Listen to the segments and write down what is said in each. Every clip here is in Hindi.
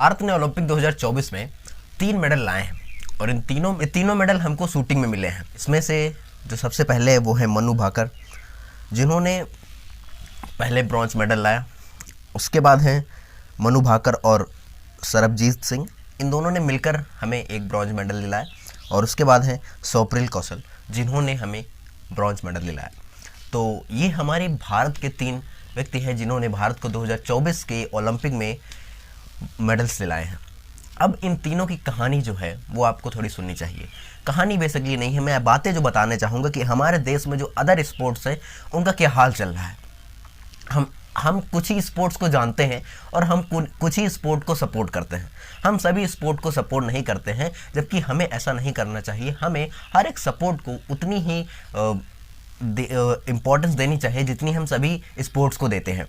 भारत ने ओलंपिक 2024 में 3 मेडल लाए हैं और इन तीनों मेडल हमको शूटिंग में मिले हैं। इसमें से जो सबसे पहले है वो है मनु भाकर, जिन्होंने पहले ब्रॉन्ज मेडल लाया। उसके बाद है मनु भाकर और सरबजीत सिंह, इन दोनों ने मिलकर हमें एक ब्रॉन्ज मेडल दिलाया। और उसके बाद है स्वप्निल कौशल, जिन्होंने हमें ब्रॉन्ज मेडल दिलाया। तो ये हमारे भारत के 3 व्यक्ति हैं जिन्होंने भारत को 2024 के ओलंपिक में मेडल्स दिलाए हैं। अब इन तीनों की कहानी जो है वो आपको थोड़ी सुननी चाहिए। कहानी बेसिकली नहीं है, मैं बातें जो बताने चाहूँगा कि हमारे देश में जो अदर स्पोर्ट्स हैं उनका क्या हाल चल रहा है। हम कुछ ही स्पोर्ट्स को जानते हैं और हम कुछ ही स्पोर्ट को सपोर्ट करते हैं। हम सभी स्पोर्ट को सपोर्ट नहीं करते हैं, जबकि हमें ऐसा नहीं करना चाहिए। हमें हर एक सपोर्ट को उतनी ही इम्पोर्टेंस देनी चाहिए जितनी हम सभी स्पोर्ट्स को देते हैं।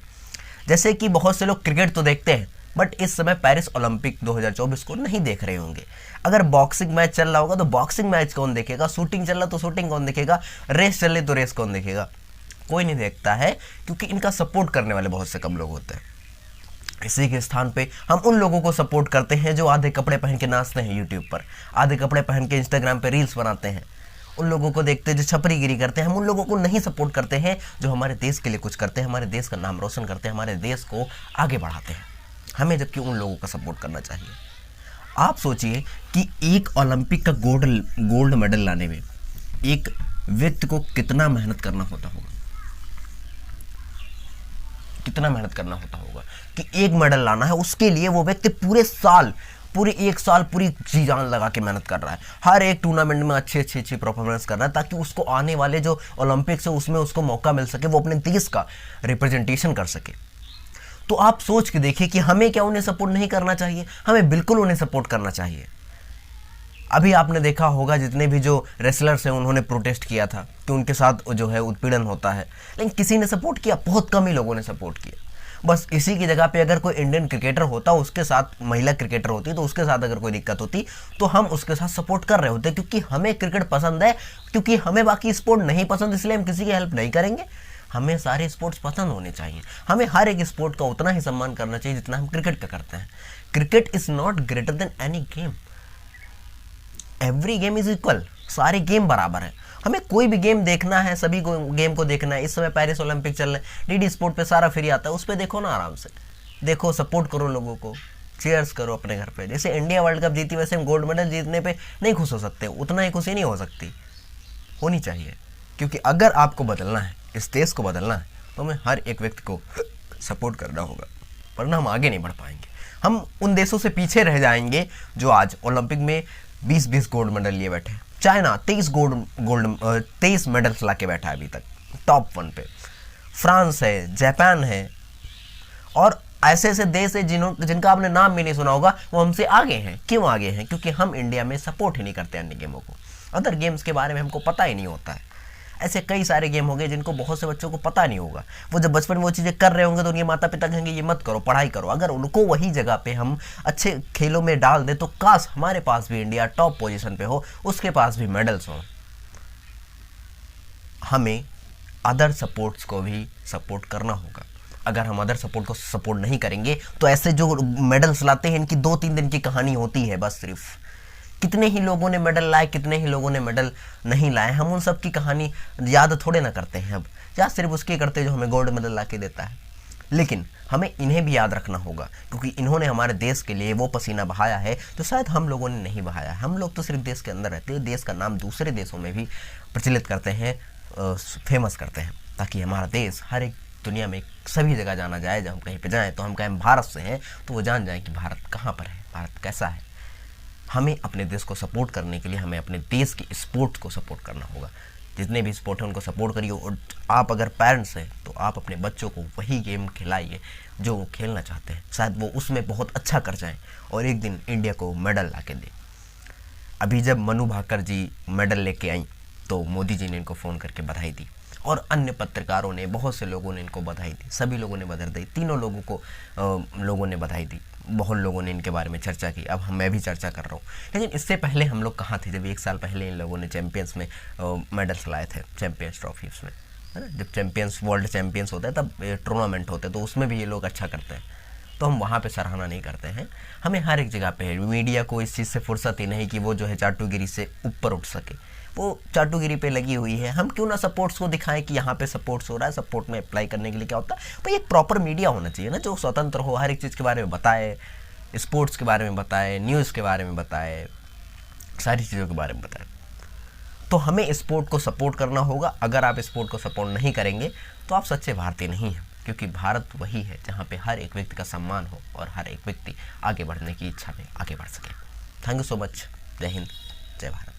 जैसे कि बहुत से लोग क्रिकेट तो देखते हैं, बट इस समय पेरिस ओलंपिक 2024 को नहीं देख रहे होंगे। अगर बॉक्सिंग मैच चल रहा होगा तो बॉक्सिंग मैच कौन देखेगा, शूटिंग चल रहा तो शूटिंग कौन देखेगा, रेस चल रही तो रेस कौन देखेगा। कोई नहीं देखता है, क्योंकि इनका सपोर्ट करने वाले बहुत से कम लोग होते हैं। इसी के स्थान पे हम उन लोगों को सपोर्ट करते हैं जो आधे कपड़े पहन के नाचते हैं यूट्यूब पर, आधे कपड़े पहन के इंस्टाग्राम पे रील्स बनाते हैं। उन लोगों को देखते हैं जो छपरीगिरी करते हैं। हम उन लोगों को नहीं सपोर्ट करते हैं जो हमारे देश के लिए कुछ करते हैं, हमारे देश का नाम रोशन करते हैं, हमारे देश को आगे बढ़ाते हैं। हमें जबकि उन लोगों का सपोर्ट करना चाहिए। आप सोचिए कि एक ओलंपिक का गोल्ड मेडल लाने में एक व्यक्ति को कितना मेहनत करना होता होगा, कितना मेहनत करना होता होगा कि एक मेडल लाना है। उसके लिए वो व्यक्ति पूरे एक साल पूरी जी जान लगा के मेहनत कर रहा है। हर एक टूर्नामेंट में अच्छी परफॉर्मेंस कर रहा है, ताकि उसको आने वाले जो ओलंपिक्स है उसमें उसको मौका मिल सके, वो अपने देश का रिप्रेजेंटेशन कर सके। तो आप सोच के देखिए कि हमें क्या उन्हें सपोर्ट नहीं करना चाहिए? हमें बिल्कुल उन्हें सपोर्ट करना चाहिए। अभी आपने देखा होगा जितने भी जो रेसलर्स हैं उन्होंने प्रोटेस्ट किया था कि उनके साथ जो है उत्पीड़न होता है, लेकिन किसी ने सपोर्ट किया? बहुत कम ही लोगों ने सपोर्ट किया। बस इसी की जगह पे अगर कोई इंडियन क्रिकेटर होता, उसके साथ महिला क्रिकेटर होती, तो उसके साथ अगर कोई दिक्कत होती तो हम उसके साथ सपोर्ट कर रहे होते, क्योंकि हमें क्रिकेट पसंद है। क्योंकि हमें बाकी स्पोर्ट नहीं पसंद, इसलिए हम किसी की हेल्प नहीं करेंगे। हमें सारे स्पोर्ट्स पसंद होने चाहिए। हमें हर एक स्पोर्ट का उतना ही सम्मान करना चाहिए जितना हम क्रिकेट का करते हैं। Cricket is not greater than any game. Every game is equal. सारे गेम बराबर है। हमें कोई भी गेम देखना है, सभी गेम को देखना है। इस समय पेरिस ओलंपिक चल रहे हैं, डीडी स्पोर्ट पे सारा फ्री आता है, उस पर देखो ना, आराम से देखो, सपोर्ट करो लोगों को, चीयर्स करो अपने घर पे। जैसे इंडिया वर्ल्ड कप जीती, वैसे हम गोल्ड मेडल जीतने पे नहीं खुश हो सकते, उतना ही खुशी नहीं हो सकती, होनी चाहिए। क्योंकि अगर आपको बदलना है, इस देश को बदलना है, तो हमें हर एक व्यक्ति को सपोर्ट करना होगा, वरना हम आगे नहीं बढ़ पाएंगे। हम उन देशों से पीछे रह जाएंगे जो आज ओलंपिक में 20-20 गोल्ड मेडल लिए बैठे हैं। चाइना 23 मेडल्स ला के बैठा है अभी तक टॉप 1 पे। फ्रांस है, जापान है, और ऐसे ऐसे देश है जिनका आपने नाम भी नहीं सुना होगा, वो हमसे आगे हैं। क्यों आगे हैं? क्योंकि हम इंडिया में सपोर्ट ही नहीं करते अन्य गेमों को। अदर गेम्स के बारे में हमको पता ही नहीं होता है। ऐसे कई सारे गेम हो गए जिनको बहुत से बच्चों को पता नहीं होगा। वो जब बचपन में वो चीज़ें कर रहे होंगे तो उनके माता पिता कहेंगे ये मत करो, पढ़ाई करो। अगर उनको वही जगह पे हम अच्छे खेलों में डाल दें तो काश हमारे पास भी इंडिया टॉप पोजीशन पे हो, उसके पास भी मेडल्स हो। हमें अदर सपोर्ट्स को भी सपोर्ट करना होगा। अगर हम अदर सपोर्ट को सपोर्ट नहीं करेंगे तो ऐसे जो मेडल्स लाते हैं इनकी 2-3 दिन की कहानी होती है बस सिर्फ। कितने ही लोगों ने मेडल लाए, कितने ही लोगों ने मेडल नहीं लाए, हम उन सब की कहानी याद थोड़े ना करते हैं अब। या सिर्फ उसके करते जो हमें गोल्ड मेडल ला के देता है। लेकिन हमें इन्हें भी याद रखना होगा, क्योंकि इन्होंने हमारे देश के लिए वो पसीना बहाया है जो शायद हम लोगों ने नहीं बहाया है। हम लोग तो सिर्फ देश के अंदर रहते हैं, देश का नाम दूसरे देशों में भी प्रचलित करते हैं, फेमस करते हैं, ताकि हमारा देश हर एक दुनिया में सभी जगह जाना जाए। जब हम कहीं पर जाएँ तो हम कहें भारत से हैं, तो वो जान जाएँ कि भारत कहाँ पर है, भारत कैसा है। हमें अपने देश को सपोर्ट करने के लिए हमें अपने देश की स्पोर्ट्स को सपोर्ट करना होगा। जितने भी स्पोर्ट हैं उनको सपोर्ट करिए। और आप अगर पेरेंट्स हैं तो आप अपने बच्चों को वही गेम खिलाइए जो वो खेलना चाहते हैं। शायद वो उसमें बहुत अच्छा कर जाएं और एक दिन इंडिया को मेडल ला के दें। अभी जब मनु भाकर जी मेडल लेके आई तो मोदी जी ने इनको फ़ोन करके बधाई दी, और अन्य पत्रकारों ने, बहुत से लोगों ने इनको बधाई दी। सभी लोगों ने बधाई दी, तीनों लोगों को लोगों ने बधाई दी। बहुत लोगों ने इनके बारे में चर्चा की। अब मैं भी चर्चा कर रहा हूँ। लेकिन इससे पहले हम लोग कहाँ थे? जब 1 साल पहले इन लोगों ने चैम्पियंस में मेडल्स लाए थे, चैम्पियंस ट्रॉफीज में, है ना। जब चैम्पियंस वर्ल्ड चैम्पियंस होता है तब टूर्नामेंट होते हैं, तो उसमें भी ये लोग अच्छा करते हैं। तो तो हम वहाँ पे सराहना नहीं करते हैं। हमें हर एक जगह पे है, मीडिया को इस चीज़ से फुर्सत ही नहीं कि वो जो है चाटुगिरी से ऊपर उठ सके, वो चाटुगिरी पे लगी हुई है। हम क्यों ना सपोर्ट्स को दिखाएं कि यहाँ पे सपोर्ट्स हो रहा है, सपोर्ट में अप्लाई करने के लिए क्या होता है। तो एक प्रॉपर मीडिया होना चाहिए ना, जो स्वतंत्र हो, हर एक चीज़ के बारे में बताए, स्पोर्ट्स के बारे में बताए, न्यूज़ के बारे में बताए, सारी चीज़ों के बारे में बताए। तो हमें स्पोर्ट को सपोर्ट करना होगा। अगर आप स्पोर्ट को सपोर्ट नहीं करेंगे तो आप सच्चे भारतीय नहीं हैं, क्योंकि भारत वही है जहाँ पे हर एक व्यक्ति का सम्मान हो और हर एक व्यक्ति आगे बढ़ने की इच्छा में आगे बढ़ सके। Thank you so much. जय हिंद, जय भारत।